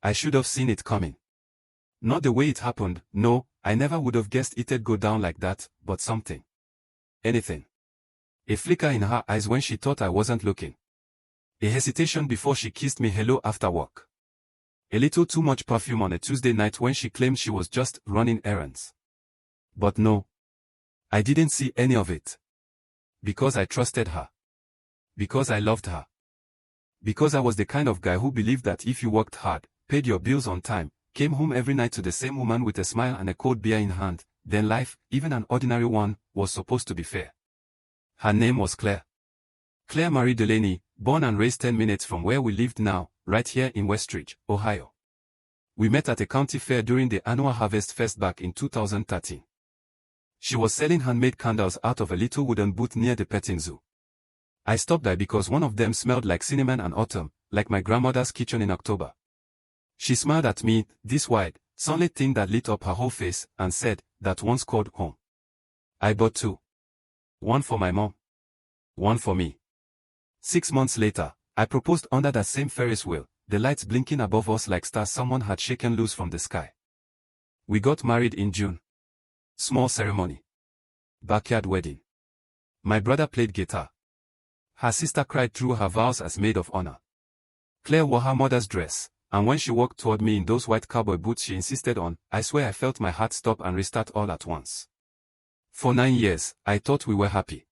I should have seen it coming. Not the way it happened, no, I never would have guessed it'd go down like that, but something. Anything. A flicker in her eyes when she thought I wasn't looking. A hesitation before she kissed me hello after work. A little too much perfume on a Tuesday night when she claimed she was just running errands. But no. I didn't see any of it. Because I trusted her. Because I loved her. Because I was the kind of guy who believed that if you worked hard, paid your bills on time, came home every night to the same woman with a smile and a cold beer in hand, then life, even an ordinary one, was supposed to be fair. Her name was Claire. Claire Marie Delaney, born and raised 10 minutes from where we lived now, right here in Westridge, Ohio. We met at a county fair during the annual Harvest Fest back in 2013. She was selling handmade candles out of a little wooden booth near the petting zoo. I stopped by because one of them smelled like cinnamon and autumn, like my grandmother's kitchen in October. She smiled at me, this wide, sunlit thing that lit up her whole face, and said, "That one's called home." I bought two. One for my mom. One for me. 6 months later, I proposed under that same Ferris wheel, the lights blinking above us like stars someone had shaken loose from the sky. We got married in June. Small ceremony. Backyard wedding. My brother played guitar. Her sister cried through her vows as maid of honor. Claire wore her mother's dress, and when she walked toward me in those white cowboy boots she insisted on, I swear I felt my heart stop and restart all at once. For 9 years, I thought we were happy.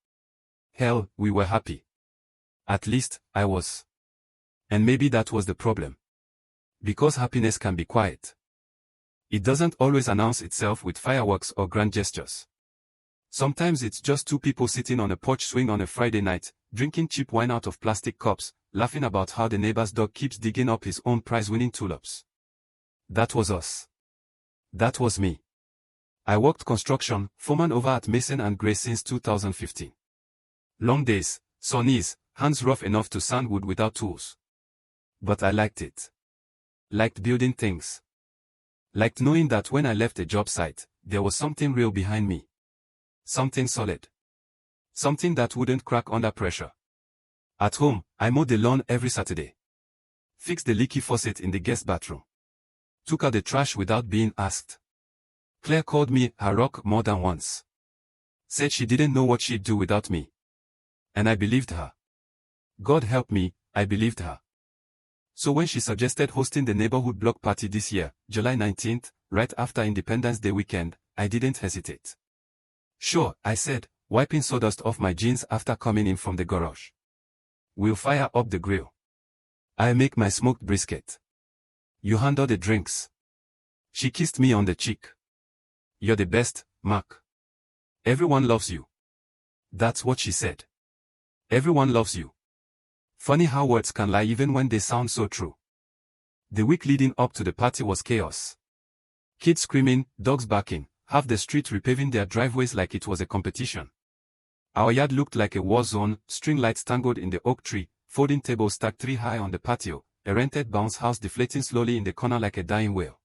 Hell, we were happy. At least, I was. And maybe that was the problem. Because happiness can be quiet. It doesn't always announce itself with fireworks or grand gestures. Sometimes it's just two people sitting on a porch swing on a Friday night, drinking cheap wine out of plastic cups, laughing about how the neighbor's dog keeps digging up his own prize-winning tulips. That was us. That was me. I worked construction, foreman over at Mason and Gray since 2015. Long days, sunnies, hands rough enough to sand wood without tools. But I liked it. Liked building things. Liked knowing that when I left a job site, there was something real behind me. Something solid. Something that wouldn't crack under pressure. At home, I mowed the lawn every Saturday. Fixed the leaky faucet in the guest bathroom. Took out the trash without being asked. Claire called me her rock more than once. Said she didn't know what she'd do without me. And I believed her. God help me, I believed her. So when she suggested hosting the neighborhood block party this year, July 19th, right after Independence Day weekend, I didn't hesitate. Sure, I said, wiping sawdust off my jeans after coming in from the garage. We'll fire up the grill. I'll make my smoked brisket. You handle the drinks. She kissed me on the cheek. You're the best, Mark. Everyone loves you. That's what she said. Everyone loves you. Funny how words can lie even when they sound so true. The week leading up to the party was chaos. Kids screaming, dogs barking, half the street repaving their driveways like it was a competition. Our yard looked like a war zone, string lights tangled in the oak tree, folding tables stacked 3 high on the patio, a rented bounce house deflating slowly in the corner like a dying whale.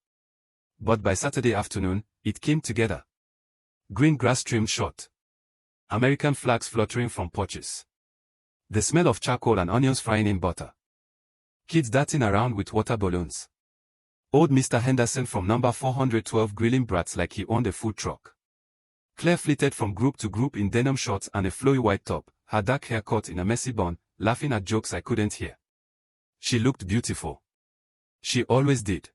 But by Saturday afternoon, it came together. Green grass trimmed short. American flags fluttering from porches. The smell of charcoal and onions frying in butter. Kids darting around with water balloons. Old Mr. Henderson from number 412 grilling brats like he owned a food truck. Claire flitted from group to group in denim shorts and a flowy white top, her dark hair caught in a messy bun, laughing at jokes I couldn't hear. She looked beautiful. She always did.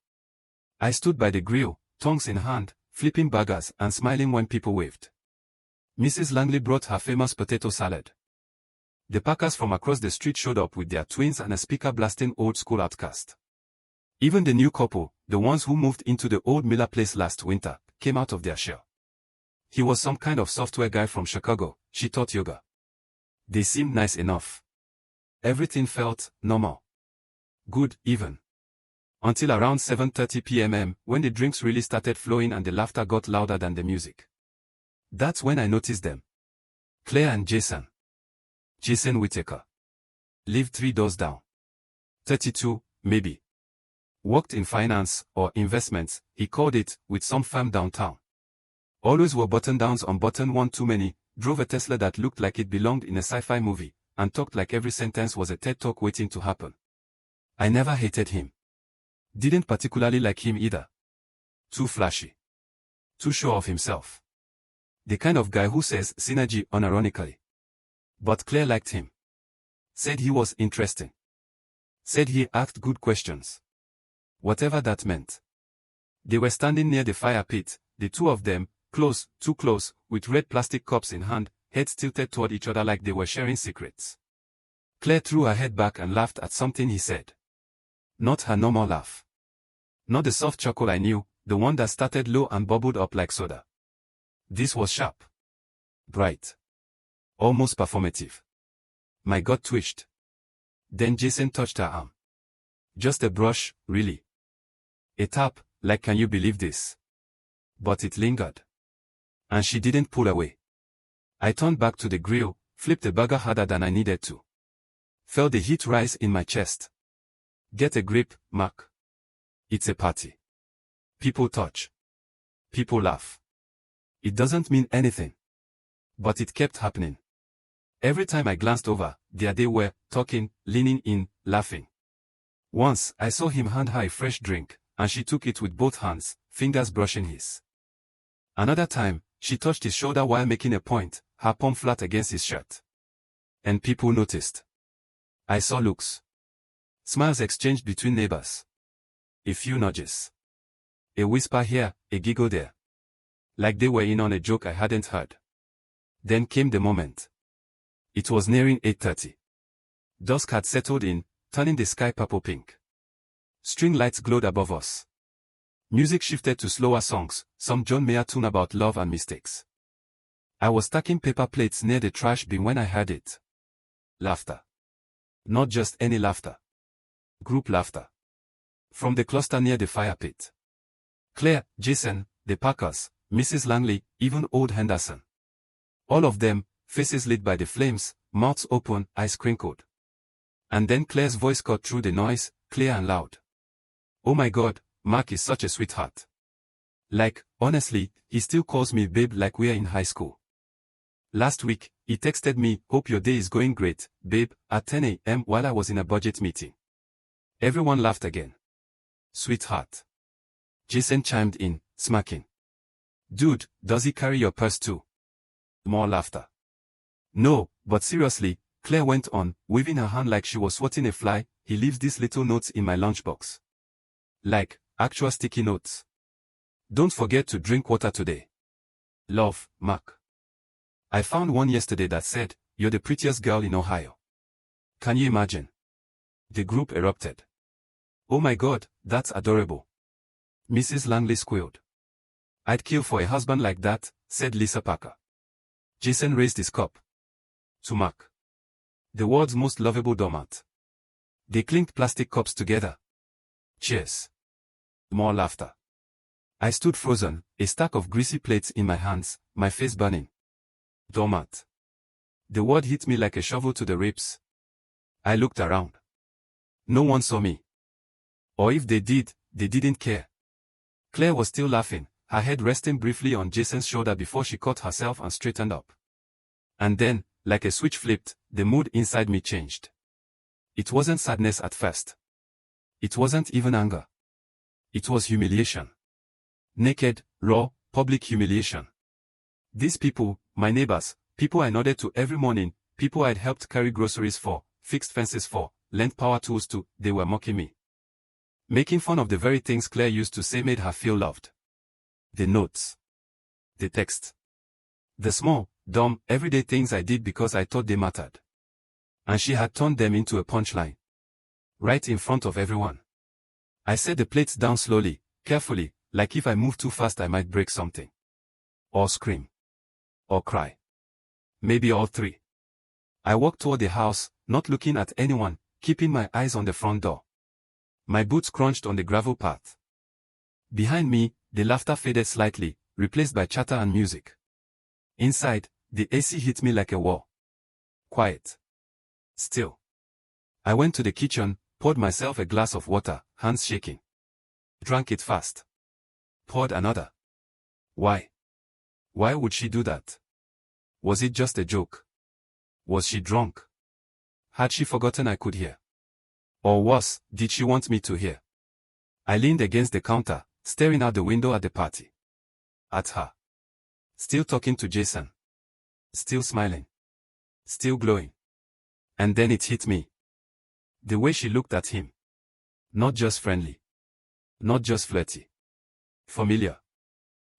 I stood by the grill, tongs in hand, flipping burgers and smiling when people waved. Mrs. Langley brought her famous potato salad. The Packers from across the street showed up with their twins and a speaker blasting old school Outcast. Even the new couple, the ones who moved into the old Miller place last winter, came out of their shell. He was some kind of software guy from Chicago, she taught yoga. They seemed nice enough. Everything felt normal. Good, even. Until around 7:30 p.m. when the drinks really started flowing and the laughter got louder than the music. That's when I noticed them. Claire and Jason. Jason Whittaker. Lived 3 doors down. 32, maybe. Worked in finance, or investments, he called it, with some firm downtown. Always wore button-downs on button one too many, drove a Tesla that looked like it belonged in a sci-fi movie, and talked like every sentence was a TED Talk waiting to happen. I never hated him. Didn't particularly like him either. Too flashy. Too sure of himself. The kind of guy who says synergy unironically. But Claire liked him. Said he was interesting. Said he asked good questions. Whatever that meant. They were standing near the fire pit, the two of them, close, too close, with red plastic cups in hand, heads tilted toward each other like they were sharing secrets. Claire threw her head back and laughed at something he said. Not her normal laugh. Not the soft chuckle I knew, the one that started low and bubbled up like soda. This was sharp. Bright. Almost performative. My gut twitched. Then Jason touched her arm. Just a brush, really. A tap, like can you believe this? But it lingered. And she didn't pull away. I turned back to the grill, flipped the burger harder than I needed to. Felt the heat rise in my chest. Get a grip, Mark. It's a party. People touch. People laugh. It doesn't mean anything. But it kept happening. Every time I glanced over, there they were, talking, leaning in, laughing. Once, I saw him hand her a fresh drink, and she took it with both hands, fingers brushing his. Another time, she touched his shoulder while making a point, her palm flat against his shirt. And people noticed. I saw looks. Smiles exchanged between neighbors. A few nudges. A whisper here, a giggle there. Like they were in on a joke I hadn't heard. Then came the moment. It was nearing 8:30. Dusk had settled in, turning the sky purple-pink. String lights glowed above us. Music shifted to slower songs, some John Mayer tune about love and mistakes. I was stacking paper plates near the trash bin when I heard it. Laughter. Not just any laughter. Group laughter. From the cluster near the fire pit. Claire, Jason, the Parkers, Mrs. Langley, even old Henderson. All of them, faces lit by the flames, mouths open, eyes crinkled. And then Claire's voice cut through the noise, clear and loud. Oh my God, Mark is such a sweetheart. Like, honestly, he still calls me babe like we're in high school. Last week, he texted me, hope your day is going great, babe, at 10 a.m. while I was in a budget meeting. Everyone laughed again. Sweetheart. Jason chimed in, smacking. Dude, does he carry your purse too? More laughter. No, but seriously, Claire went on, waving her hand like she was swatting a fly, he leaves these little notes in my lunchbox. Like, actual sticky notes. Don't forget to drink water today. Love, Mark. I found one yesterday that said, you're the prettiest girl in Ohio. Can you imagine? The group erupted. Oh my God, that's adorable. Mrs. Langley squealed. I'd kill for a husband like that, said Lisa Parker. Jason raised his cup. To Mark. The world's most lovable doormat. They clinked plastic cups together. Cheers. More laughter. I stood frozen, a stack of greasy plates in my hands, my face burning. Doormat. The word hit me like a shovel to the ribs. I looked around. No one saw me. Or if they did, they didn't care. Claire was still laughing, her head resting briefly on Jason's shoulder before she caught herself and straightened up. And then, like a switch flipped, the mood inside me changed. It wasn't sadness at first. It wasn't even anger. It was humiliation. Naked, raw, public humiliation. These people, my neighbors, people I nodded to every morning, people I'd helped carry groceries for, fixed fences for, lent power tools to, they were mocking me. Making fun of the very things Claire used to say made her feel loved. The notes. The text. The small, dumb, everyday things I did because I thought they mattered. And she had turned them into a punchline. Right in front of everyone. I set the plates down slowly, carefully, like if I moved too fast I might break something. Or scream. Or cry. Maybe all three. I walked toward the house, not looking at anyone, keeping my eyes on the front door. My boots crunched on the gravel path. Behind me, the laughter faded slightly, replaced by chatter and music. Inside, the AC hit me like a wall. Quiet. Still. I went to the kitchen, poured myself a glass of water, hands shaking. Drank it fast. Poured another. Why? Why would she do that? Was it just a joke? Was she drunk? Had she forgotten I could hear? Or worse, did she want me to hear? I leaned against the counter, staring out the window at the party. At her. Still talking to Jason. Still smiling. Still glowing. And then it hit me. The way she looked at him. Not just friendly. Not just flirty. Familiar.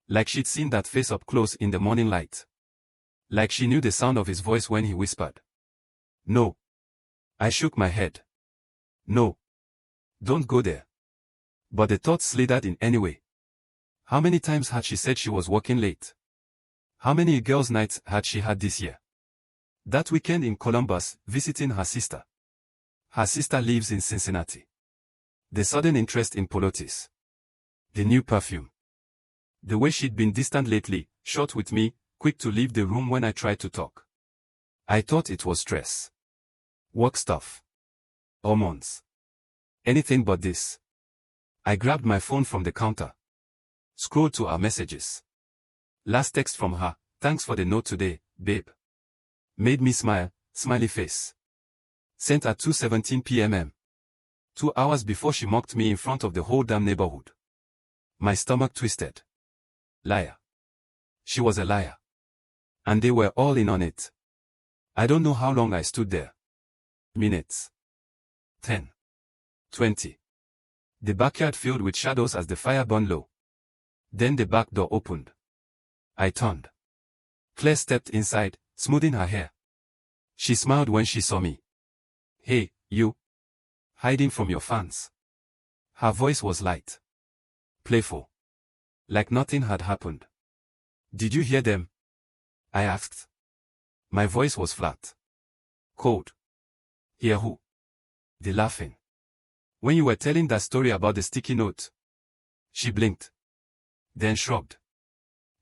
Like she'd seen that face up close in the morning light. Like she knew the sound of his voice when he whispered. No. I shook my head. No. Don't go there. But the thought slithered in anyway. How many times had she said she was working late? How many girls' nights had she had this year? That weekend in Columbus, visiting her sister. Her sister lives in Cincinnati. The sudden interest in Pilates. The new perfume. The way she'd been distant lately, short with me, quick to leave the room when I tried to talk. I thought it was stress. Work stuff. Hormones. Anything but this. I grabbed my phone from the counter. Scrolled to our messages. Last text from her, thanks for the note today, babe. Made me smile, smiley face. Sent at 2:17 p.m. 2 hours before she mocked me in front of the whole damn neighborhood. My stomach twisted. Liar. She was a liar. And they were all in on it. I don't know how long I stood there. Minutes. 10. 20. The backyard filled with shadows as the fire burned low. Then the back door opened. I turned. Claire stepped inside, smoothing her hair. She smiled when she saw me. Hey, you. Hiding from your fans. Her voice was light. Playful. Like nothing had happened. Did you hear them? I asked. My voice was flat. Cold. Hear who? The laughing. When you were telling that story about the sticky note. She blinked. Then shrugged.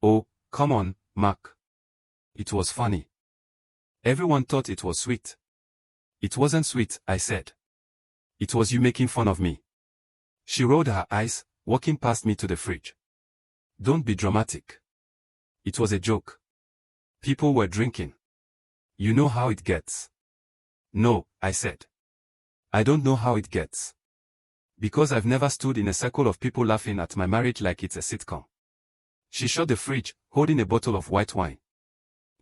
Oh, come on, Mark. It was funny. Everyone thought it was sweet. It wasn't sweet, I said. It was you making fun of me. She rolled her eyes, walking past me to the fridge. Don't be dramatic. It was a joke. People were drinking. You know how it gets. No, I said. I don't know how it gets. Because I've never stood in a circle of people laughing at my marriage like it's a sitcom. She shut the fridge, holding a bottle of white wine.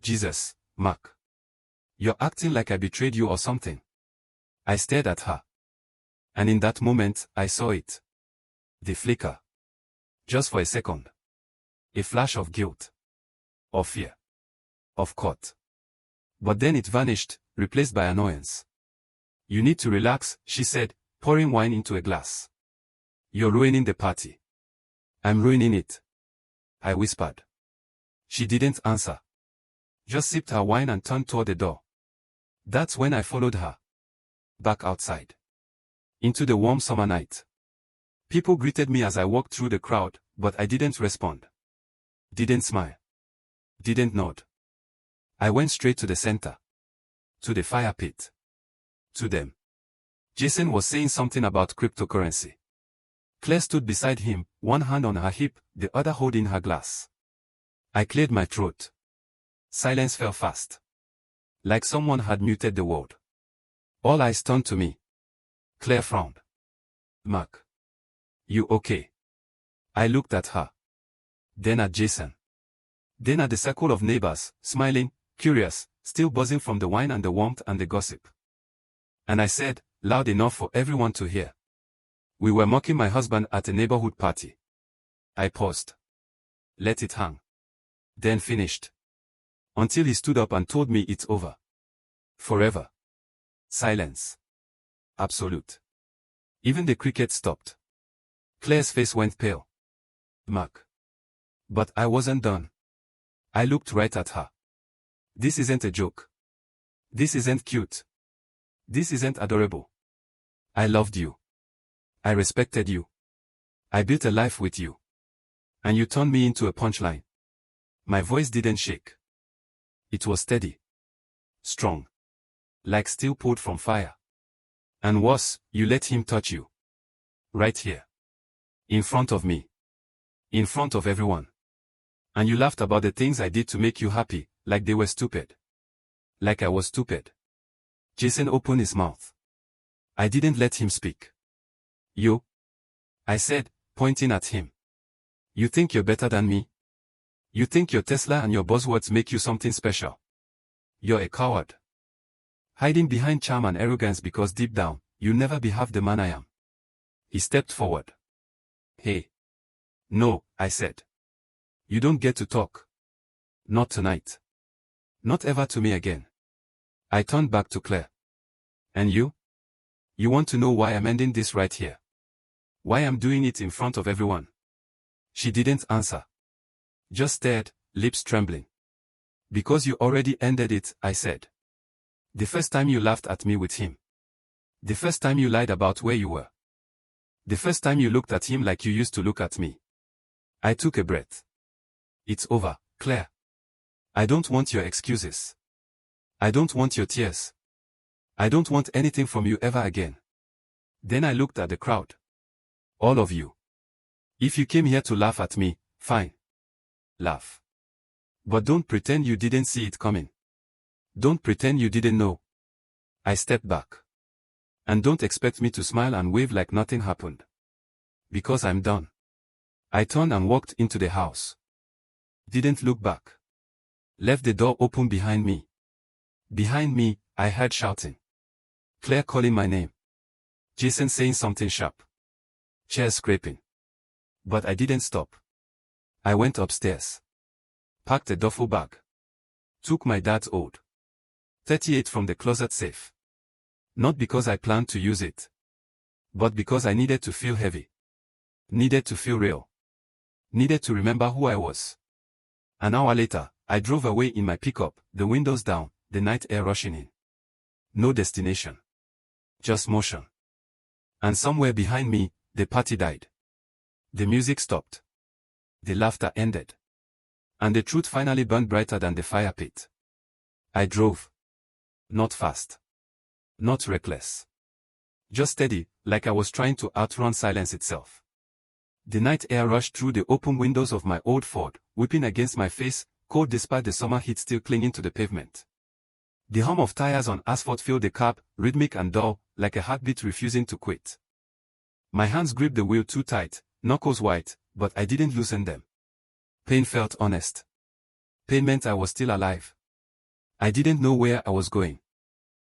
Jesus, Mark. You're acting like I betrayed you or something. I stared at her. And in that moment, I saw it. The flicker. Just for a second. A flash of guilt. Of fear. Of caught. But then it vanished, replaced by annoyance. You need to relax, she said, pouring wine into a glass. You're ruining the party. I'm ruining it. I whispered. She didn't answer. Just sipped her wine and turned toward the door. That's when I followed her. Back outside. Into the warm summer night. People greeted me as I walked through the crowd, but I didn't respond. Didn't smile. Didn't nod. I went straight to the center. To the fire pit. To them. Jason was saying something about cryptocurrency. Claire stood beside him, one hand on her hip, the other holding her glass. I cleared my throat. Silence fell fast. Like someone had muted the world. All eyes turned to me. Claire frowned. Mark. You okay? I looked at her. Then at Jason. Then at the circle of neighbors, smiling, curious, still buzzing from the wine and the warmth and the gossip. And I said, loud enough for everyone to hear. We were mocking my husband at a neighborhood party. I paused. Let it hang. Then finished. Until he stood up and told me it's over. Forever. Silence. Absolute. Even the crickets stopped. Claire's face went pale. Mark. But I wasn't done. I looked right at her. This isn't a joke. This isn't cute. This isn't adorable. I loved you. I respected you. I built a life with you. And you turned me into a punchline. My voice didn't shake. It was steady. Strong. Like steel pulled from fire. And worse, you let him touch you. Right here. In front of me. In front of everyone. And you laughed about the things I did to make you happy, like they were stupid. Like I was stupid. Jason opened his mouth. I didn't let him speak. You. I said, pointing at him. You think you're better than me? You think your Tesla and your buzzwords make you something special? You're a coward. Hiding behind charm and arrogance because deep down, you'll never be half the man I am. He stepped forward. Hey. No, I said. You don't get to talk. Not tonight. Not ever to me again. I turned back to Claire. And you? You want to know why I'm ending this right here? Why I'm doing it in front of everyone? She didn't answer. Just stared, lips trembling. Because you already ended it, I said. The first time you laughed at me with him. The first time you lied about where you were. The first time you looked at him like you used to look at me. I took a breath. It's over, Claire. I don't want your excuses. I don't want your tears. I don't want anything from you ever again. Then I looked at the crowd. All of you. If you came here to laugh at me, fine. Laugh. But don't pretend you didn't see it coming. Don't pretend you didn't know. I stepped back. And don't expect me to smile and wave like nothing happened. Because I'm done. I turned and walked into the house. Didn't look back. Left the door open behind me. Behind me, I heard shouting. Claire calling my name. Jason saying something sharp. Chairs scraping. But I didn't stop. I went upstairs. Packed a duffel bag. Took my dad's old 38 from the closet safe. Not because I planned to use it. But because I needed to feel heavy. Needed to feel real. Needed to remember who I was. An hour later, I drove away in my pickup, the windows down, the night air rushing in. No destination. Just motion. And somewhere behind me, the party died. The music stopped. The laughter ended. And the truth finally burned brighter than the fire pit. I drove. Not fast. Not reckless. Just steady, like I was trying to outrun silence itself. The night air rushed through the open windows of my old Ford, whipping against my face, cold despite the summer heat still clinging to the pavement. The hum of tires on asphalt filled the cab, rhythmic and dull, like a heartbeat refusing to quit. My hands gripped the wheel too tight, knuckles white, but I didn't loosen them. Pain felt honest. Pain meant I was still alive. I didn't know where I was going.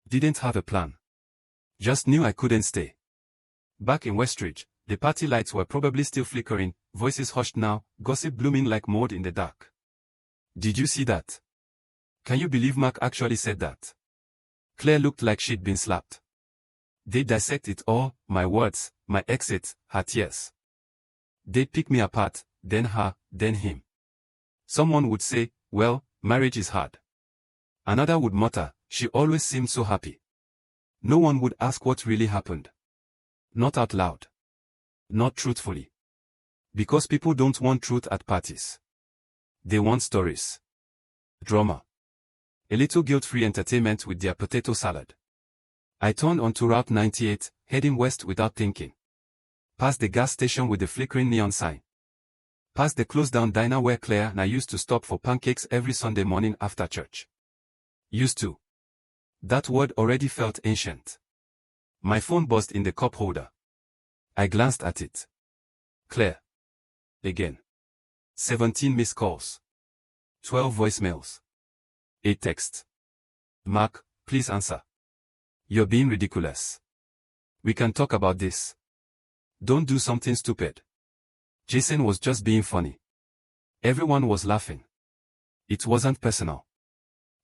Didn't have a plan. Just knew I couldn't stay. Back in Westridge, the party lights were probably still flickering, voices hushed now, gossip blooming like mold in the dark. Did you see that? Can you believe Mark actually said that? Claire looked like she'd been slapped. They dissect it all, my words, my exit, her tears. They'd pick me apart, then her, then him. Someone would say, well, marriage is hard. Another would mutter, she always seemed so happy. No one would ask what really happened. Not out loud. Not truthfully. Because people don't want truth at parties. They want stories. Drama. A little guilt-free entertainment with their potato salad. I turned onto Route 98, heading west without thinking. Past the gas station with the flickering neon sign. Past the closed-down diner where Claire and I used to stop for pancakes every Sunday morning after church. Used to. That word already felt ancient. My phone buzzed in the cup holder. I glanced at it. Claire. Again. 17 missed calls. 12 voicemails. 8 texts. Mark, please answer. You're being ridiculous. We can talk about this. Don't do something stupid. Jason was just being funny. Everyone was laughing. It wasn't personal.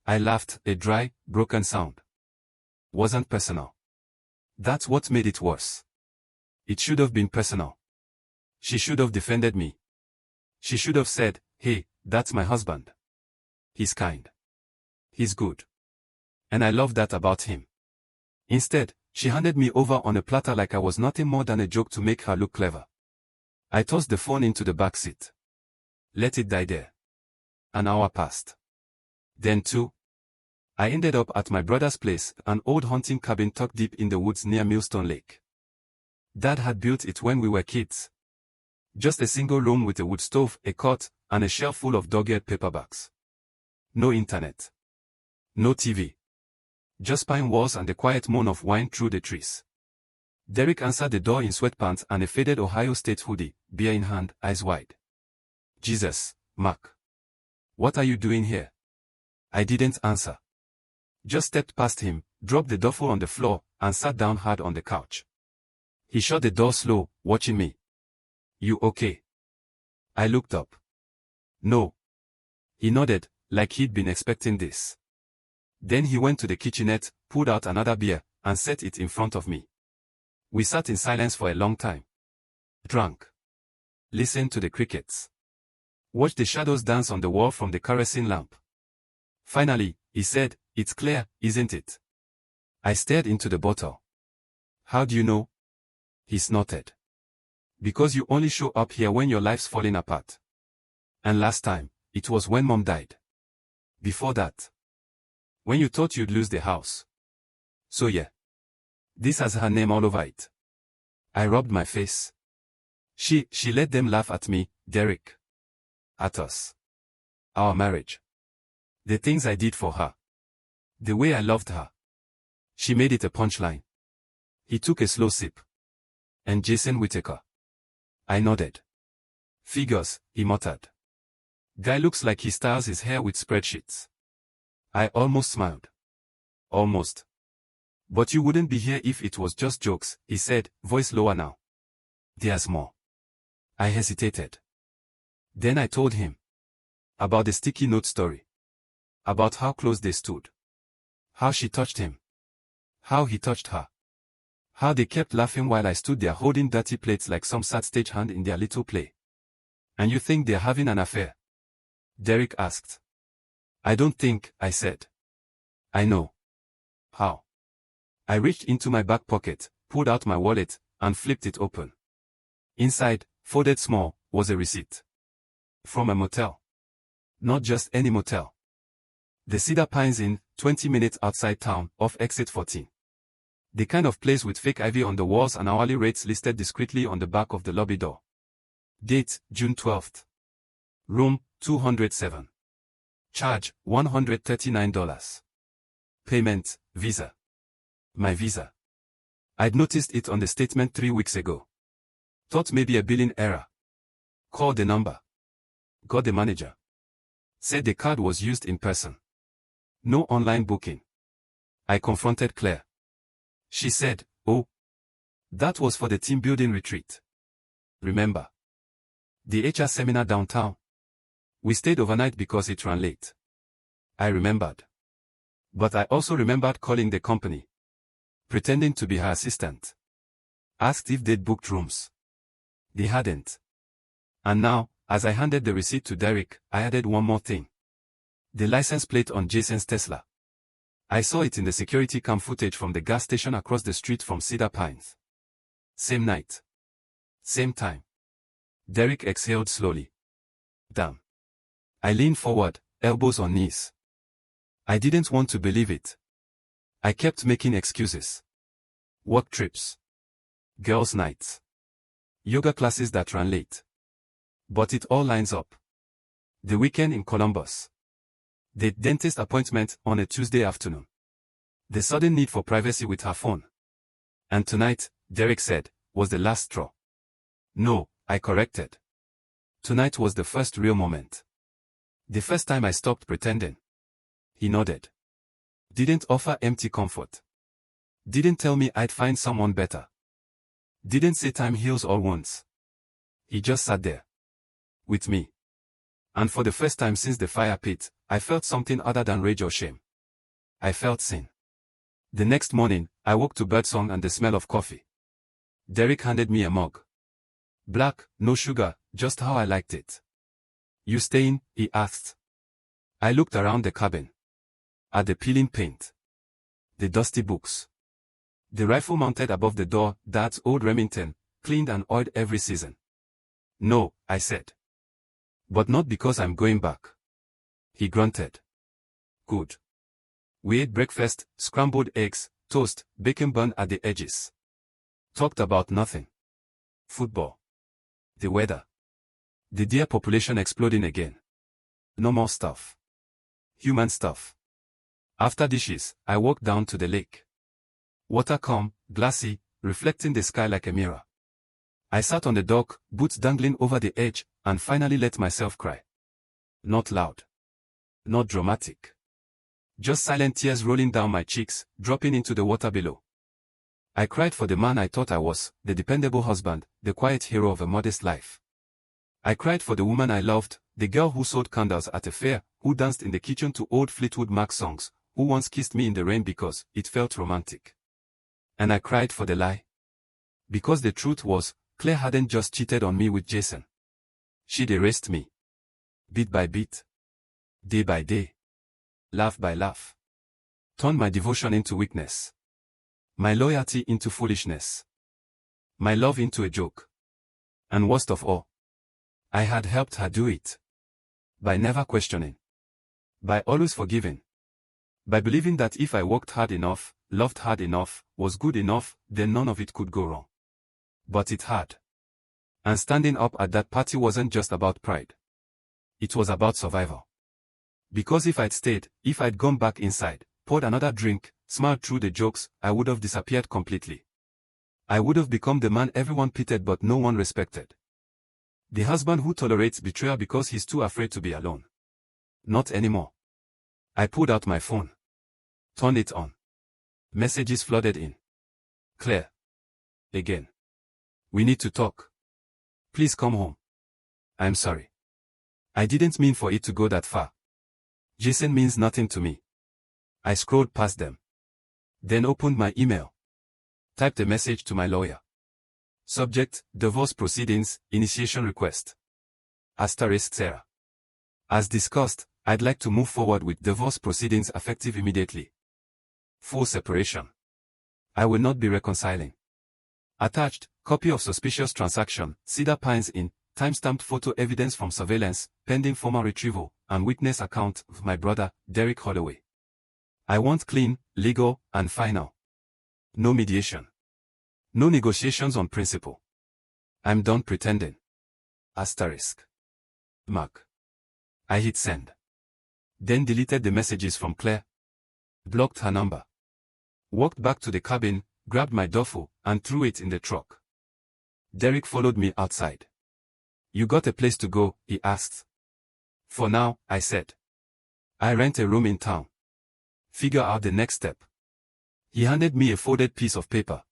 I laughed, a dry, broken sound. Wasn't personal. That's what made it worse. It should have been personal. She should have defended me. She should have said, hey, that's my husband. He's kind. He's good. And I love that about him. Instead, she handed me over on a platter like I was nothing more than a joke to make her look clever. I tossed the phone into the back seat. Let it die there. An hour passed. Then 2. I ended up at my brother's place, an old hunting cabin tucked deep in the woods near Millstone Lake. Dad had built it when we were kids. Just a single room with a wood stove, a cot, and a shelf full of dog-eared paperbacks. No internet. No TV. Just pine walls and the quiet moan of wind through the trees. Derek answered the door in sweatpants and a faded Ohio State hoodie, beer in hand, eyes wide. Jesus, Mark. What are you doing here? I didn't answer. Just stepped past him, dropped the duffel on the floor, and sat down hard on the couch. He shut the door slow, watching me. You okay? I looked up. No. He nodded, like he'd been expecting this. Then he went to the kitchenette, pulled out another beer, and set it in front of me. We sat in silence for a long time. Drank. Listened to the crickets. Watched the shadows dance on the wall from the kerosene lamp. Finally, he said, "It's clear, isn't it?" I stared into the bottle. How do you know? He snorted. Because you only show up here when your life's falling apart. And last time, it was when Mom died. Before that. When you thought you'd lose the house. So yeah. This has her name all over it. I rubbed my face. She let them laugh at me, Derek. At us. Our marriage. The things I did for her. The way I loved her. She made it a punchline. He took a slow sip. And Jason Whittaker. I nodded. Figures, he muttered. Guy looks like he styles his hair with spreadsheets. I almost smiled. Almost. But you wouldn't be here if it was just jokes, he said, voice lower now. There's more. I hesitated. Then I told him. About the sticky note story. About how close they stood. How she touched him. How he touched her. How they kept laughing while I stood there holding dirty plates like some sad stagehand in their little play. And you think they're having an affair? Derek asked. I don't think, I said. I know. How? I reached into my back pocket, pulled out my wallet, and flipped it open. Inside, folded small, was a receipt. From a motel. Not just any motel. The Cedar Pines Inn, 20 minutes outside town, off exit 14. The kind of place with fake ivy on the walls and hourly rates listed discreetly on the back of the lobby door. Date, June 12th. Room, 207. Charge, $139. Payment, Visa. My Visa. I'd noticed it on the statement 3 weeks ago. Thought maybe a billing error. Called the number. Got the manager. Said the card was used in person. No online booking. I confronted Claire. She said, oh. That was for the team building retreat. Remember? The HR seminar downtown. We stayed overnight because it ran late. I remembered. But I also remembered calling the company. Pretending to be her assistant. Asked if they'd booked rooms. They hadn't. And now, as I handed the receipt to Derek, I added one more thing. The license plate on Jason's Tesla. I saw it in the security cam footage from the gas station across the street from Cedar Pines. Same night. Same time. Derek exhaled slowly. Damn. I leaned forward, elbows on knees. I didn't want to believe it. I kept making excuses. Work trips. Girls' nights. Yoga classes that ran late. But it all lines up. The weekend in Columbus. The dentist appointment on a Tuesday afternoon. The sudden need for privacy with her phone. And tonight, Derek said, was the last straw. No, I corrected. Tonight was the first real moment. The first time I stopped pretending. He nodded. Didn't offer empty comfort. Didn't tell me I'd find someone better. Didn't say time heals all wounds. He just sat there. With me. And for the first time since the fire pit, I felt something other than rage or shame. I felt sin. The next morning, I woke to birdsong and the smell of coffee. Derek handed me a mug. Black, no sugar, just how I liked it. You staying? He asked. I looked around the cabin. At the peeling paint. The dusty books. The rifle mounted above the door, Dad's old Remington, cleaned and oiled every season. No, I said. But not because I'm going back. He grunted. Good. We ate breakfast, scrambled eggs, toast, bacon bun at the edges. Talked about nothing. Football. The weather. The deer population exploding again. Normal stuff. Human stuff. After dishes, I walked down to the lake. Water calm, glassy, reflecting the sky like a mirror. I sat on the dock, boots dangling over the edge, and finally let myself cry. Not loud. Not dramatic. Just silent tears rolling down my cheeks, dropping into the water below. I cried for the man I thought I was, the dependable husband, the quiet hero of a modest life. I cried for the woman I loved, the girl who sold candles at a fair, who danced in the kitchen to old Fleetwood Mac songs, who once kissed me in the rain because it felt romantic. And I cried for the lie. Because the truth was, Claire hadn't just cheated on me with Jason. She'd erased me. Bit by bit. Day by day. Laugh by laugh. Turned my devotion into weakness. My loyalty into foolishness. My love into a joke. And worst of all, I had helped her do it. By never questioning. By always forgiving. By believing that if I worked hard enough, loved hard enough, was good enough, then none of it could go wrong. But it had. And standing up at that party wasn't just about pride. It was about survival. Because if I'd stayed, if I'd gone back inside, poured another drink, smiled through the jokes, I would have disappeared completely. I would have become the man everyone pitied but no one respected. The husband who tolerates betrayal because he's too afraid to be alone. Not anymore. I pulled out my phone. Turned it on. Messages flooded in. Claire. Again. We need to talk. Please come home. I'm sorry. I didn't mean for it to go that far. Jason means nothing to me. I scrolled past them. Then opened my email. Typed a message to my lawyer. Subject, divorce proceedings, initiation request. Asterisk Sarah. As discussed, I'd like to move forward with divorce proceedings effective immediately. Full separation. I will not be reconciling. Attached, copy of suspicious transaction, Cedar Pines Inn, timestamped photo evidence from surveillance, pending formal retrieval, and witness account of my brother, Derek Holloway. I want clean, legal, and final. No mediation. No negotiations on principle. I'm done pretending. Asterisk. Mark. I hit send. Then deleted the messages from Claire. Blocked her number. Walked back to the cabin, grabbed my duffel, and threw it in the truck. Derek followed me outside. You got a place to go, he asked. For now, I said. I rent a room in town. Figure out the next step. He handed me a folded piece of paper.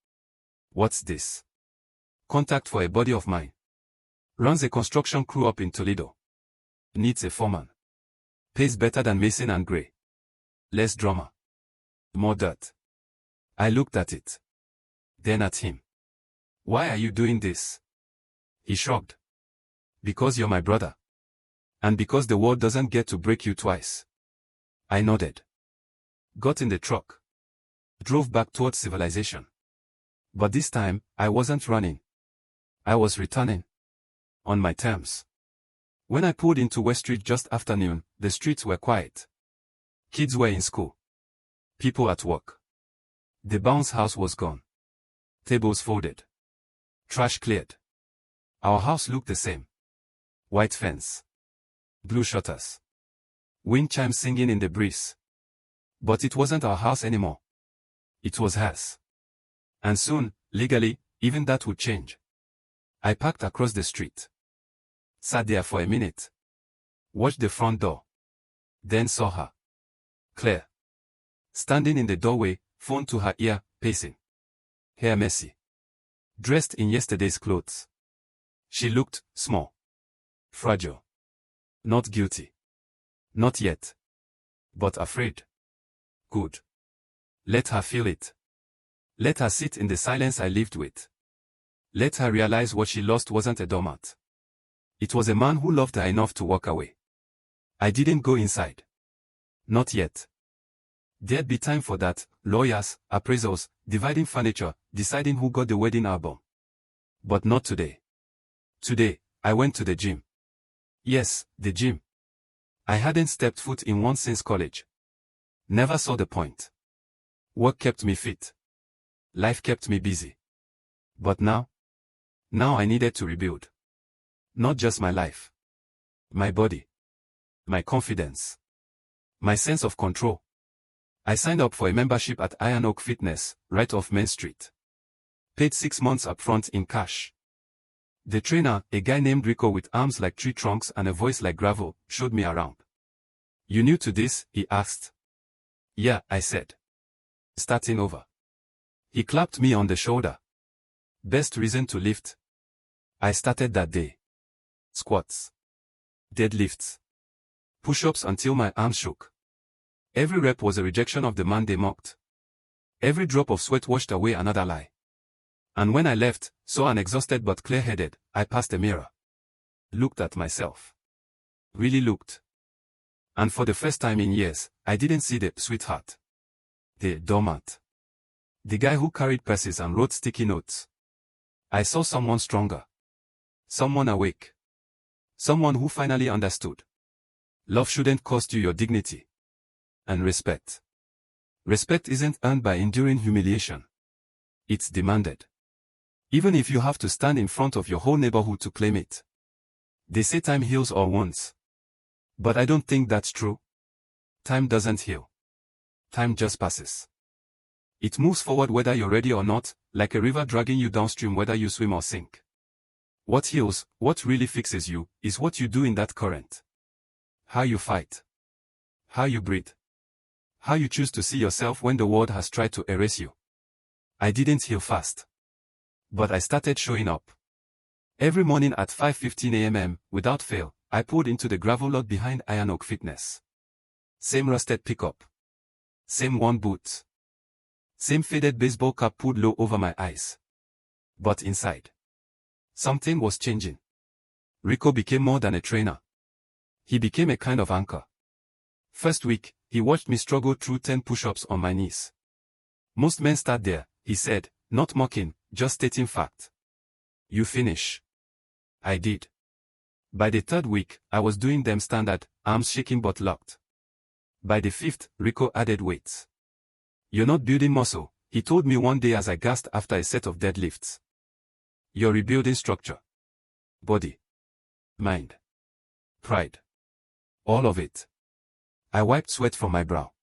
What's this? Contact for a buddy of mine. Runs a construction crew up in Toledo. Needs a foreman. Pays better than Mason and Gray. Less drama. More dirt. I looked at it. Then at him. Why are you doing this? He shrugged. Because you're my brother. And because the world doesn't get to break you twice. I nodded. Got in the truck. Drove back towards civilization. But this time, I wasn't running. I was returning. On my terms. When I pulled into West Street just after noon, the streets were quiet. Kids were in school. People at work. The bounce house was gone. Tables folded. Trash cleared. Our house looked the same. White fence. Blue shutters. Wind chimes singing in the breeze. But it wasn't our house anymore. It was hers. And soon, legally, even that would change. I parked across the street. Sat there for a minute. Watched the front door. Then saw her. Claire. Standing in the doorway, phone to her ear, pacing. Hair messy. Dressed in yesterday's clothes. She looked small. Fragile. Not guilty. Not yet. But afraid. Good. Let her feel it. Let her sit in the silence I lived with. Let her realize what she lost wasn't a doormat. It was a man who loved her enough to walk away. I didn't go inside. Not yet. There'd be time for that, lawyers, appraisals, dividing furniture, deciding who got the wedding album. But not today. Today, I went to the gym. Yes, the gym. I hadn't stepped foot in one since college. Never saw the point. Work kept me fit. Life kept me busy. But now I needed to rebuild. Not just my life. My body. My confidence. My sense of control. I signed up for a membership at Iron Oak Fitness, right off Main Street. Paid 6 months upfront in cash. The trainer, a guy named Rico with arms like tree trunks and a voice like gravel, showed me around. "You new to this?" he asked. "Yeah," I said. "Starting over." He clapped me on the shoulder. "Best reason to lift." I started that day. Squats. Deadlifts. Push-ups until my arms shook. Every rep was a rejection of the man they mocked. Every drop of sweat washed away another lie. And when I left, so unexhausted but clear-headed, I passed a mirror. Looked at myself. Really looked. And for the first time in years, I didn't see the sweetheart. The doormat. The guy who carried purses and wrote sticky notes. I saw someone stronger. Someone awake. Someone who finally understood. Love shouldn't cost you your dignity. And respect. Respect isn't earned by enduring humiliation. It's demanded. Even if you have to stand in front of your whole neighborhood to claim it. They say time heals all wounds. But I don't think that's true. Time doesn't heal. Time just passes. It moves forward whether you're ready or not, like a river dragging you downstream whether you swim or sink. What heals, what really fixes you, is what you do in that current. How you fight. How you breathe. How you choose to see yourself when the world has tried to erase you. I didn't heal fast. But I started showing up. Every morning at 5:15 a.m., without fail, I pulled into the gravel lot behind Iron Oak Fitness. Same rusted pickup. Same worn boots. Same faded baseball cap pulled low over my eyes. But inside, something was changing. Rico became more than a trainer. He became a kind of anchor. First week, he watched me struggle through 10 push-ups on my knees. "Most men start there," he said, not mocking, just stating fact. "You finish." I did. By the third week, I was doing them standard, arms shaking but locked. By the fifth, Rico added weights. "You're not building muscle," he told me one day as I gasped after a set of deadlifts. "You're rebuilding structure. Body. Mind. Pride. All of it." I wiped sweat from my brow.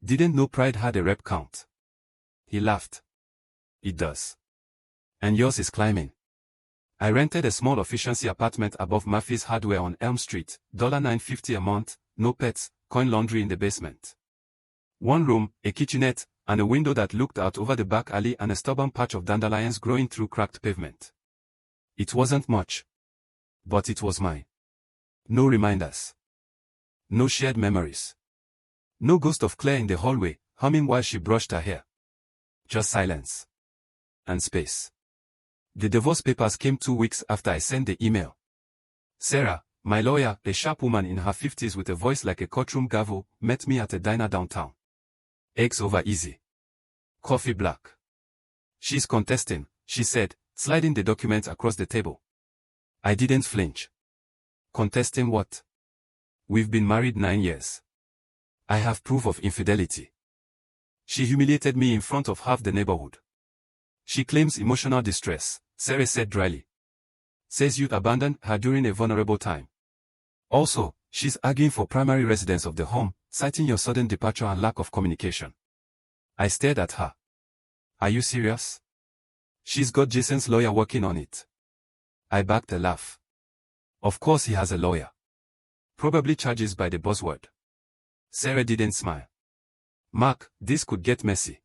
Didn't know pride had a rep count. He laughed. "It does. And yours is climbing." I rented a small efficiency apartment above Murphy's Hardware on Elm Street, $9.50 a month, no pets, coin laundry in the basement. One room, a kitchenette, and a window that looked out over the back alley and a stubborn patch of dandelions growing through cracked pavement. It wasn't much. But it was mine. No reminders. No shared memories. No ghost of Claire in the hallway, humming while she brushed her hair. Just silence. And space. The divorce papers came 2 weeks after I sent the email. Sarah, my lawyer, a sharp woman in her 50s with a voice like a courtroom gavel, met me at a diner downtown. Eggs over easy. Coffee black. "She's contesting," she said, sliding the document across the table. I didn't flinch. "Contesting what?" "We've been married 9 years. I have proof of infidelity." She humiliated me in front of half the neighborhood. "She claims emotional distress," Sarah said dryly. "Says you abandoned her during a vulnerable time. Also, she's arguing for primary residence of the home, citing your sudden departure and lack of communication." I stared at her. "Are you serious?" "She's got Jason's lawyer working on it." I backed a laugh. "Of course he has a lawyer. Probably charges by the buzzword." Sarah didn't smile. "Mark, this could get messy.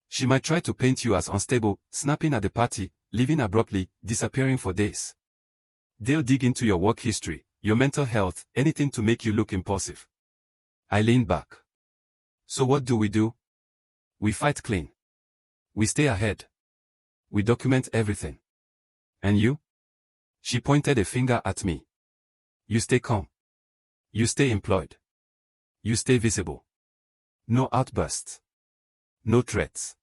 She might try to paint you as unstable, snapping at the party, leaving abruptly, disappearing for days. They'll dig into your work history, your mental health, anything to make you look impulsive." I leaned back. "So what do? We fight clean. We stay ahead. We document everything. And you?" She pointed a finger at me. "You stay calm. You stay employed. You stay visible. No outbursts. No threats.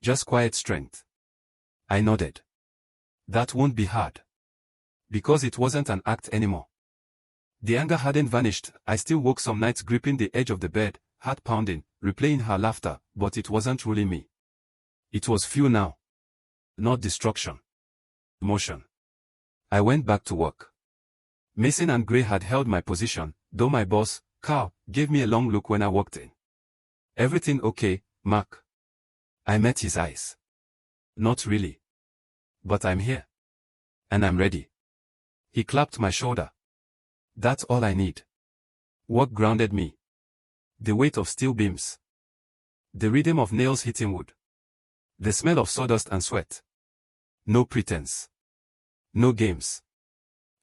Just quiet strength." I nodded. "That won't be hard." Because it wasn't an act anymore. The anger hadn't vanished. I still woke some nights gripping the edge of the bed, heart pounding, replaying her laughter, but it wasn't ruling me. It was fuel now. Not destruction. Motion. I went back to work. Mason and Gray had held my position, though my boss, Carl, gave me a long look when I walked in. "Everything okay, Mark?" I met his eyes. Not really. But I'm here. And I'm ready. He clapped my shoulder. That's all I need. Work grounded me. The weight of steel beams. The rhythm of nails hitting wood. The smell of sawdust and sweat. No pretense. No games.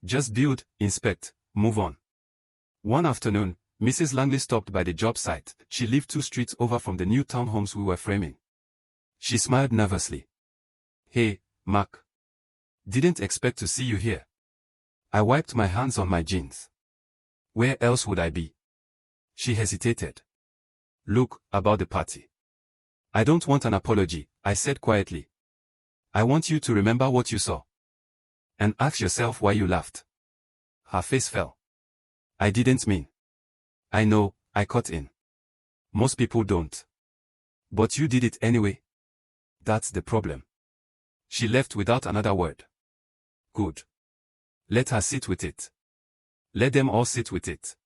Just build, inspect, move on. One afternoon, Mrs. Langley stopped by the job site. She lived 2 streets over from the new townhomes we were framing. She smiled nervously. Hey, Mark. Didn't expect to see you here. I wiped my hands on my jeans. Where else would I be? She hesitated. Look, about the party. I don't want an apology, I said quietly. I want you to remember what you saw. And ask yourself why you laughed. Her face fell. I didn't mean. I know, I cut in. Most people don't. But you did it anyway. That's the problem. She left without another word. Good. Let her sit with it. Let them all sit with it.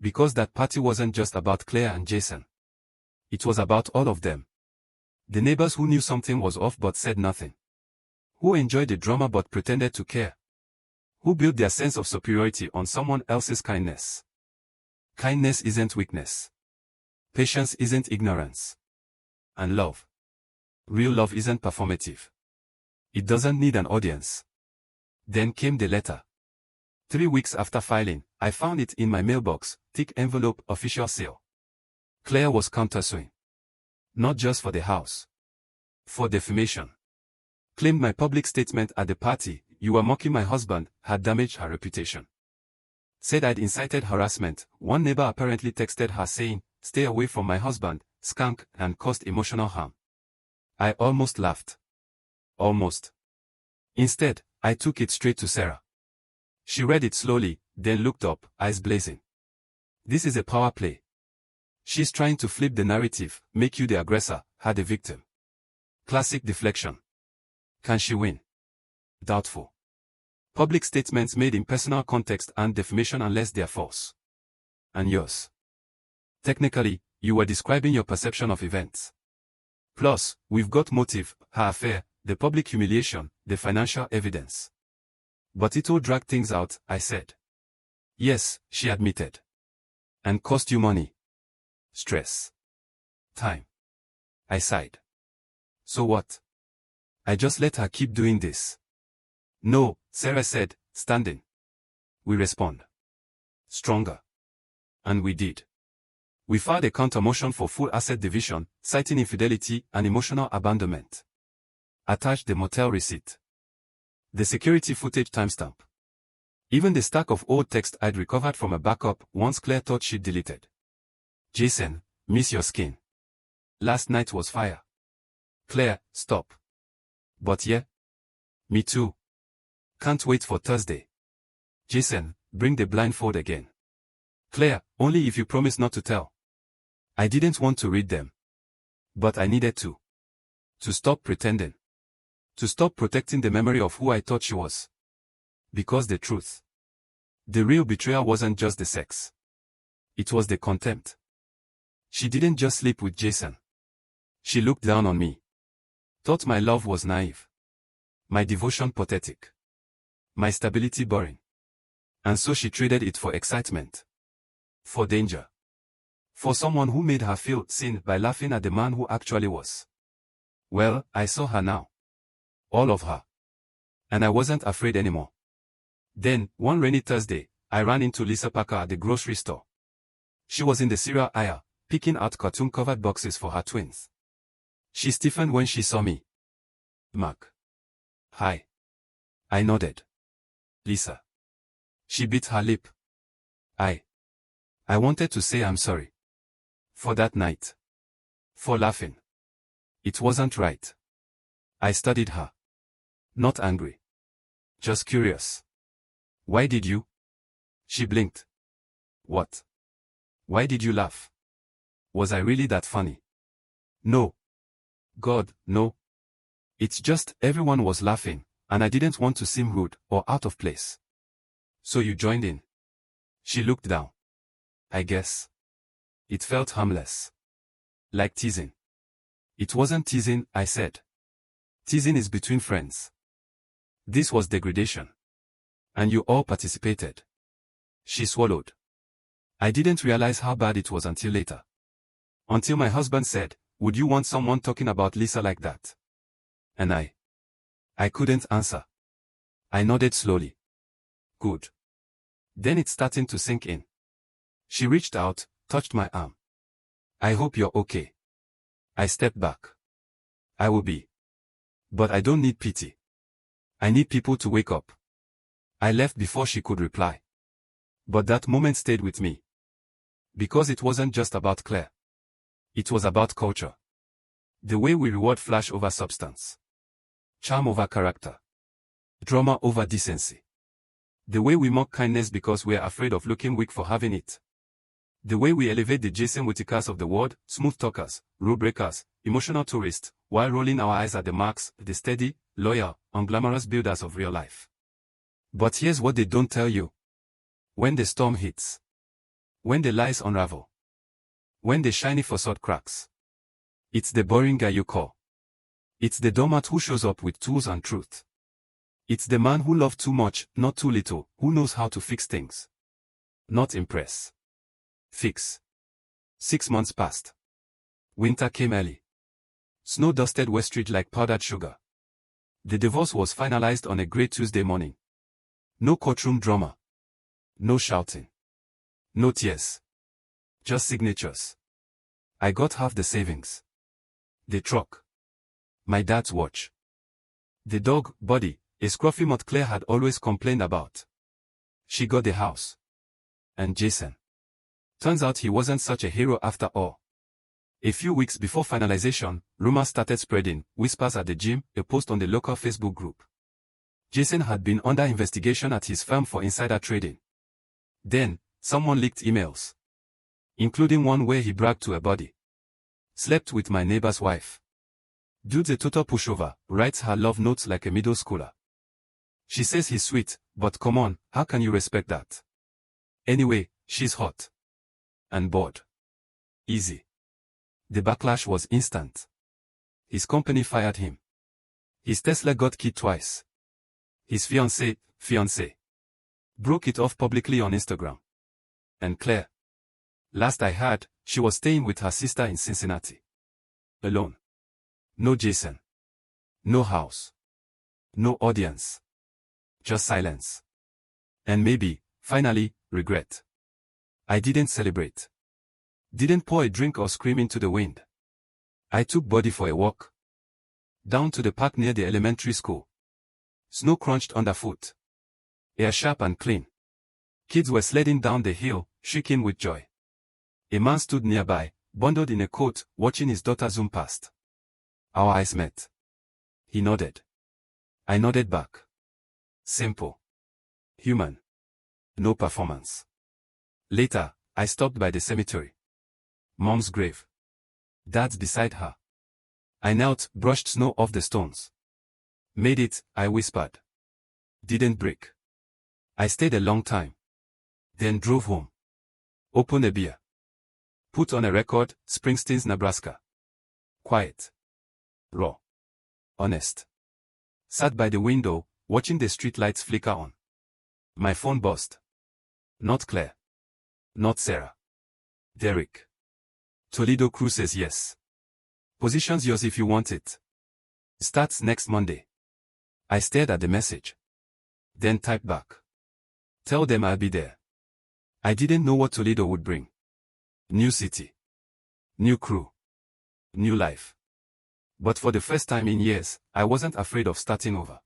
Because that party wasn't just about Claire and Jason. It was about all of them. The neighbors who knew something was off but said nothing. Who enjoyed the drama but pretended to care. Who built their sense of superiority on someone else's kindness. Kindness isn't weakness. Patience isn't ignorance. And love. Real love isn't performative. It doesn't need an audience. Then came the letter. 3 weeks after filing, I found it in my mailbox, thick envelope, official seal. Claire was countersuing. Not just for the house. For defamation. Claimed my public statement at the party, "You were mocking my husband," had damaged her reputation. Said I'd incited harassment. One neighbor apparently texted her saying, "Stay away from my husband, skunk," and caused emotional harm. I almost laughed. Almost. Instead, I took it straight to Sarah. She read it slowly, then looked up, eyes blazing. This is a power play. She's trying to flip the narrative, make you the aggressor, her the victim. Classic deflection. Can she win? Doubtful. Public statements made in personal context aren't defamation unless they're false. And yours. Technically, you were describing your perception of events. Plus, we've got motive, her affair, the public humiliation, the financial evidence. But it'll drag things out, I said. Yes, she admitted. And cost you money. Stress. Time. I sighed. So what? I just let her keep doing this. No, Sarah said, standing. We respond. Stronger. And we did. We filed a counter-motion for full asset division, citing infidelity and emotional abandonment. Attached the motel receipt. The security footage timestamp. Even the stack of old text I'd recovered from a backup once Claire thought she'd deleted. Jason, miss your skin. Last night was fire. Claire, stop. But yeah. Me too. Can't wait for Thursday. Jason, bring the blindfold again. Claire, only if you promise not to tell. I didn't want to read them. But I needed to. To stop pretending. To stop protecting the memory of who I thought she was. Because the truth. The real betrayal wasn't just the sex. It was the contempt. She didn't just sleep with Jason. She looked down on me. Thought my love was naive. My devotion pathetic. My stability boring. And so she traded it for excitement. For danger. For someone who made her feel seen by laughing at the man who actually was. Well, I saw her now. All of her. And I wasn't afraid anymore. Then, one rainy Thursday, I ran into Lisa Parker at the grocery store. She was in the cereal aisle, picking out cartoon-covered boxes for her twins. She stiffened when she saw me. Mark. Hi. I nodded. Lisa. She bit her lip. I wanted to say I'm sorry. For that night. For laughing. It wasn't right. I studied her. Not angry. Just curious. Why did you? She blinked. What? Why did you laugh? Was I really that funny? No. God, no. It's just everyone was laughing, and I didn't want to seem rude or out of place. So you joined in. She looked down. I guess. It felt harmless. Like teasing. It wasn't teasing, I said. Teasing is between friends. This was degradation. And you all participated. She swallowed. I didn't realize how bad it was until later. Until my husband said, "Would you want someone talking about Lisa like that?" And I couldn't answer. I nodded slowly. Good. Then it's starting to sink in. She reached out, touched my arm. "I hope you're okay." I stepped back. "I will be. But I don't need pity. I need people to wake up." I left before she could reply. But that moment stayed with me. Because it wasn't just about Claire. It was about culture. The way we reward flash over substance. Charm over character. Drama over decency. The way we mock kindness because we're afraid of looking weak for having it. The way we elevate the Jason Whittakers of the world, smooth talkers, rule breakers, emotional tourists, while rolling our eyes at the marks, the steady, loyal, unglamorous builders of real life. But here's what they don't tell you. When the storm hits. When the lies unravel. When the shiny facade cracks. It's the boring guy you call. It's the doormat who shows up with tools and truth. It's the man who loves too much, not too little, who knows how to fix things. Not impress. Fix. 6 months passed. Winter came early. Snow dusted Westridge like powdered sugar. The divorce was finalized on a grey Tuesday morning. No courtroom drama. No shouting. No tears. Just signatures. I got half the savings. The truck. My dad's watch. The dog, Buddy, a scruffy mutt Claire had always complained about. She got the house. And Jason. Turns out he wasn't such a hero after all. A few weeks before finalization, rumors started spreading, whispers at the gym, a post on the local Facebook group. Jason had been under investigation at his firm for insider trading. Then, someone leaked emails. Including one where he bragged to a buddy. Slept with my neighbor's wife. Dude's a total pushover, writes her love notes like a middle schooler. She says he's sweet, but come on, how can you respect that? Anyway, she's hot. And bored. Easy. The backlash was instant. His company fired him. His Tesla got keyed twice. His fiancée, broke it off publicly on Instagram. And Claire. Last I heard, she was staying with her sister in Cincinnati. Alone. No Jason. No house. No audience. Just silence. And maybe, finally, regret. I didn't celebrate. Didn't pour a drink or scream into the wind. I took Buddy for a walk. Down to the park near the elementary school. Snow crunched underfoot. Air sharp and clean. Kids were sledding down the hill, shrieking with joy. A man stood nearby, bundled in a coat, watching his daughter zoom past. Our eyes met. He nodded. I nodded back. Simple. Human. No performance. Later, I stopped by the cemetery. Mom's grave. Dad's beside her. I knelt, brushed snow off the stones. Made it, I whispered. Didn't break. I stayed a long time. Then drove home. Opened a beer. Put on a record, Springsteen's Nebraska. Quiet. Raw. Honest. Sat by the window, watching the streetlights flicker on. My phone buzzed. Not Claire. Not Sarah. Derek. Toledo crew says yes. Position's yours if you want it. Starts next Monday. I stared at the message. Then typed back. Tell them I'll be there. I didn't know what Toledo would bring. New city. New crew. New life. But for the first time in years, I wasn't afraid of starting over.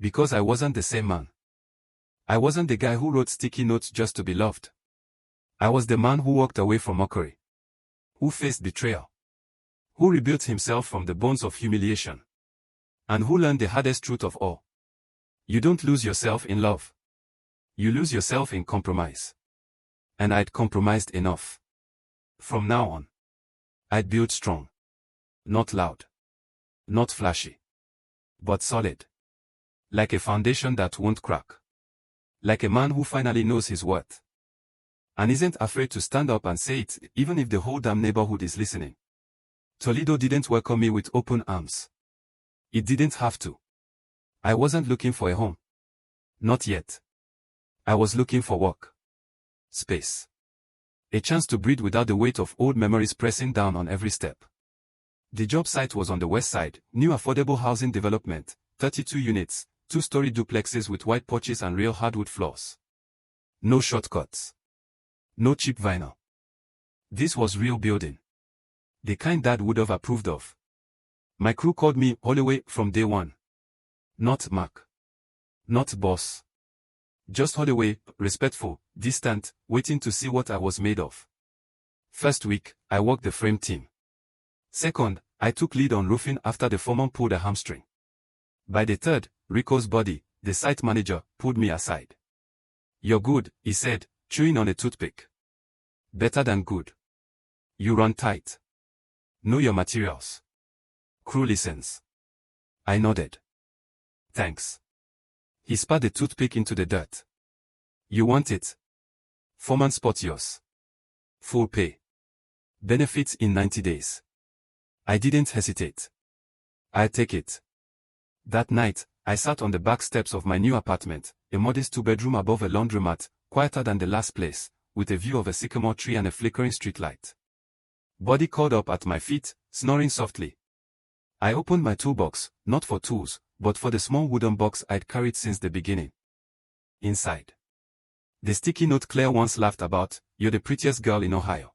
Because I wasn't the same man. I wasn't the guy who wrote sticky notes just to be loved. I was the man who walked away from mockery. Who faced betrayal. Who rebuilt himself from the bones of humiliation. And who learned the hardest truth of all. You don't lose yourself in love. You lose yourself in compromise. And I'd compromised enough. From now on, I'd build strong. Not loud. Not flashy. But solid. Like a foundation that won't crack. Like a man who finally knows his worth. And isn't afraid to stand up and say it, even if the whole damn neighborhood is listening. Toledo didn't welcome me with open arms. It didn't have to. I wasn't looking for a home. Not yet. I was looking for work. Space. A chance to breathe without the weight of old memories pressing down on every step. The job site was on the west side, new affordable housing development, 32 units, 2-story duplexes with white porches and real hardwood floors. No shortcuts. No cheap vinyl. This was real building. The kind Dad would have approved of. My crew called me Holloway from day one. Not Mark. Not boss. Just Holloway, respectful, distant, waiting to see what I was made of. First week, I worked the frame team. Second, I took lead on roofing after the foreman pulled a hamstring. By the third, Rico's buddy, the site manager, pulled me aside. "You're good," he said, chewing on a toothpick. "Better than good. You run tight. Know your materials. Crew listens." I nodded. "Thanks." He spat the toothpick into the dirt. "You want it? Foreman spot yours. Full pay. Benefits in 90 days. I didn't hesitate. I'll take it. That night, I sat on the back steps of my new apartment, a modest 2-bedroom above a laundromat, quieter than the last place, with a view of a sycamore tree and a flickering streetlight. Buddy curled up at my feet, snoring softly. I opened my toolbox, not for tools, but for the small wooden box I'd carried since the beginning. Inside. The sticky note Claire once laughed about, "You're the prettiest girl in Ohio.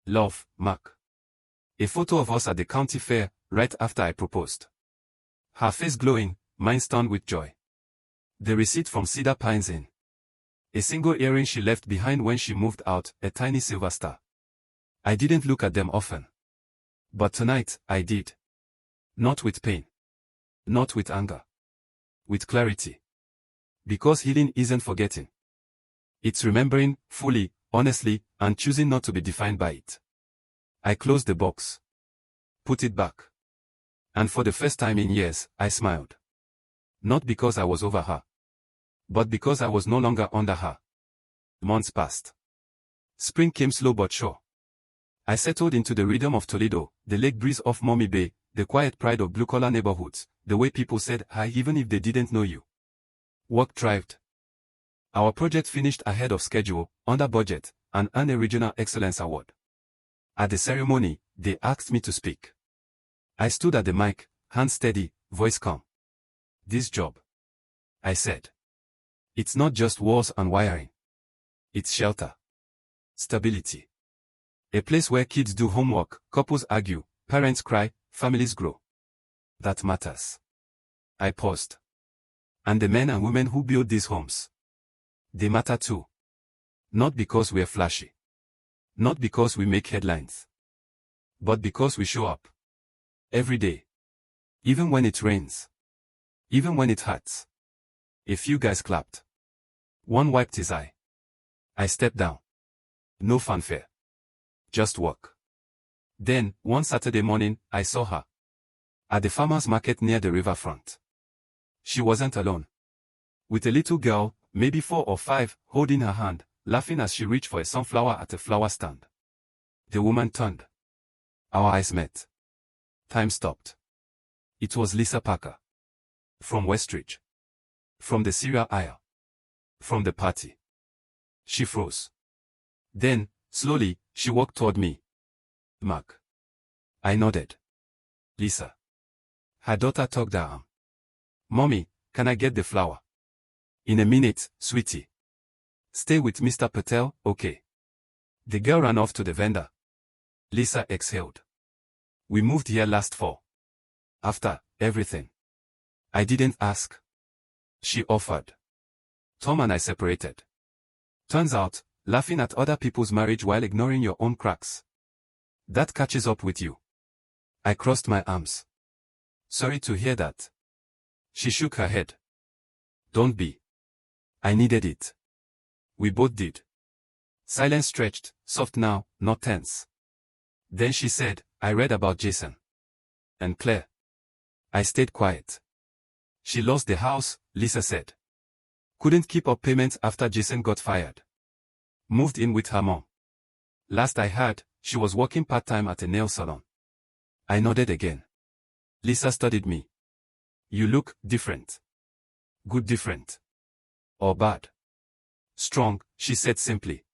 Love, Mark." A photo of us at the county fair, right after I proposed. Her face glowing, mine stunned with joy. The receipt from Cedar Pines Inn. A single earring she left behind when she moved out, a tiny silver star. I didn't look at them often. But tonight, I did. Not with pain. Not with anger. With clarity. Because healing isn't forgetting. It's remembering, fully, honestly, and choosing not to be defined by it. I closed the box. Put it back. And for the first time in years, I smiled. Not because I was over her. But because I was no longer under her. Months passed. Spring came slow but sure. I settled into the rhythm of Toledo, the lake breeze off Mommy Bay, the quiet pride of blue-collar neighborhoods, the way people said hi even if they didn't know you. Work thrived. Our project finished ahead of schedule, under budget, and earned a Regional Excellence Award. At the ceremony, they asked me to speak. I stood at the mic, hand steady, voice calm. "This job," I said. "It's not just walls and wiring. It's shelter. Stability. A place where kids do homework, couples argue, parents cry, families grow. That matters." I paused. "And the men and women who build these homes. They matter too. Not because we're flashy. Not because we make headlines. But because we show up. Every day. Even when it rains. Even when it hurts." A few guys clapped. One wiped his eye. I stepped down. No fanfare. Just work. Then, one Saturday morning, I saw her. At the farmer's market near the riverfront. She wasn't alone. With a little girl, maybe 4 or 5, holding her hand, laughing as she reached for a sunflower at a flower stand. The woman turned. Our eyes met. Time stopped. It was Lisa Parker. From Westridge. From the cereal aisle. From the party. She froze. Then, slowly, she walked toward me. "Mark." I nodded. "Lisa." Her daughter tugged her arm. "Mommy, can I get the flower?" "In a minute, sweetie. Stay with Mr. Patel, okay?" The girl ran off to the vendor. Lisa exhaled. "We moved here last fall. After everything. I didn't ask. She offered. Tom and I separated. Turns out, laughing at other people's marriage while ignoring your own cracks. That catches up with you." I crossed my arms. "Sorry to hear that." She shook her head. "Don't be. I needed it. We both did." Silence stretched, soft now, not tense. Then she said, "I read about Jason. And Claire." I stayed quiet. "She lost the house," Lisa said. "Couldn't keep up payments after Jason got fired. Moved in with her mom. Last I heard, she was working part-time at a nail salon." I nodded again. Lisa studied me. You look different. Good different. Or bad. Strong, she said simply.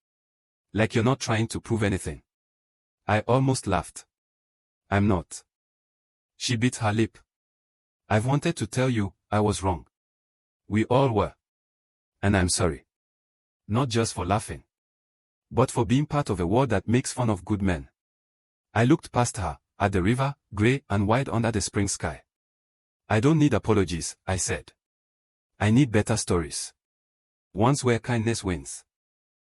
Like you're not trying to prove anything. I almost laughed. I'm not. She bit her lip. I've wanted to tell you, I was wrong. We all were. And I'm sorry. Not just for laughing. But for being part of a world that makes fun of good men. I looked past her, at the river, grey and wide under the spring sky. I don't need apologies, I said. I need better stories. Ones where kindness wins.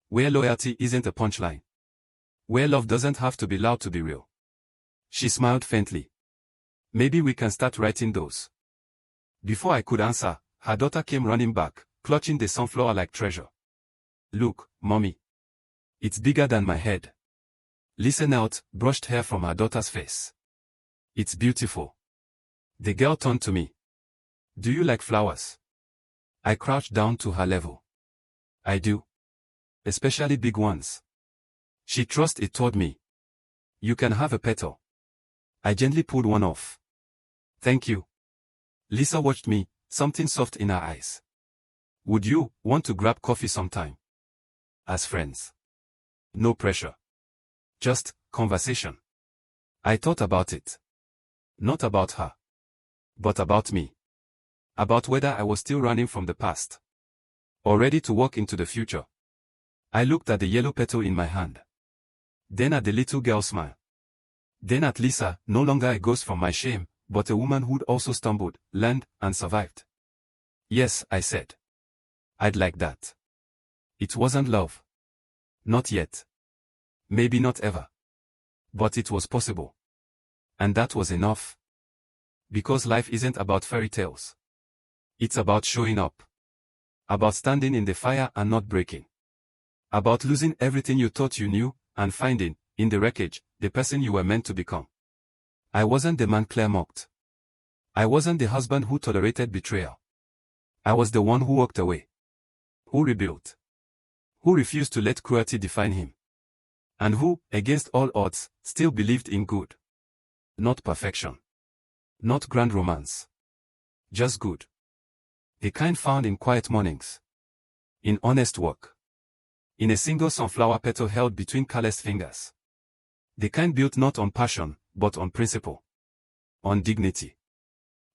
Where loyalty isn't a punchline. Where love doesn't have to be loud to be real. She smiled faintly. Maybe we can start writing those. Before I could answer, her daughter came running back, clutching the sunflower-like treasure. Look, Mommy. It's bigger than my head. Lisa knelt, brushed hair from her daughter's face. It's beautiful. The girl turned to me. Do you like flowers? I crouched down to her level. I do. Especially big ones. She thrust it toward me. You can have a petal. I gently pulled one off. Thank you. Lisa watched me, something soft in her eyes. Would you want to grab coffee sometime? As friends. No pressure. Just conversation. I thought about it. Not about her. But about me. About whether I was still running from the past. Or ready to walk into the future. I looked at the yellow petal in my hand. Then at the little girl's smile. Then at Lisa, no longer a ghost from my shame, but a woman who'd also stumbled, learned, and survived. Yes, I said. I'd like that. It wasn't love. Not yet. Maybe not ever. But it was possible. And that was enough. Because life isn't about fairy tales. It's about showing up. About standing in the fire and not breaking. About losing everything you thought you knew, and finding, in the wreckage, the person you were meant to become. I wasn't the man Claire mocked. I wasn't the husband who tolerated betrayal. I was the one who walked away. Who rebuilt. Who refused to let cruelty define him. And who, against all odds, still believed in good. Not perfection. Not grand romance. Just good. The kind found in quiet mornings. In honest work. In a single sunflower petal held between calloused fingers. The kind built not on passion, but on principle. On dignity.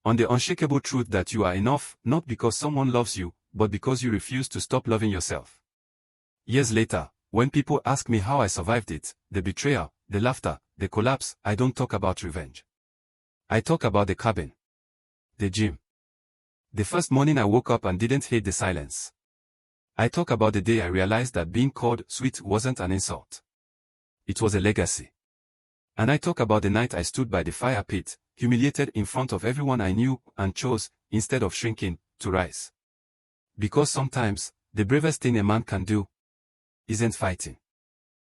On the unshakable truth that you are enough, not because someone loves you, but because you refuse to stop loving yourself. Years later, when people ask me how I survived it, the betrayal, the laughter, the collapse, I don't talk about revenge. I talk about the cabin. The gym. The first morning I woke up and didn't hate the silence. I talk about the day I realized that being called sweet wasn't an insult. It was a legacy. And I talk about the night I stood by the fire pit, humiliated in front of everyone I knew, and chose, instead of shrinking, to rise. Because sometimes, the bravest thing a man can do isn't fighting,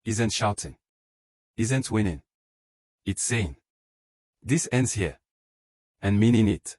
isn't shouting, isn't winning. It's saying, this ends here. And meaning it.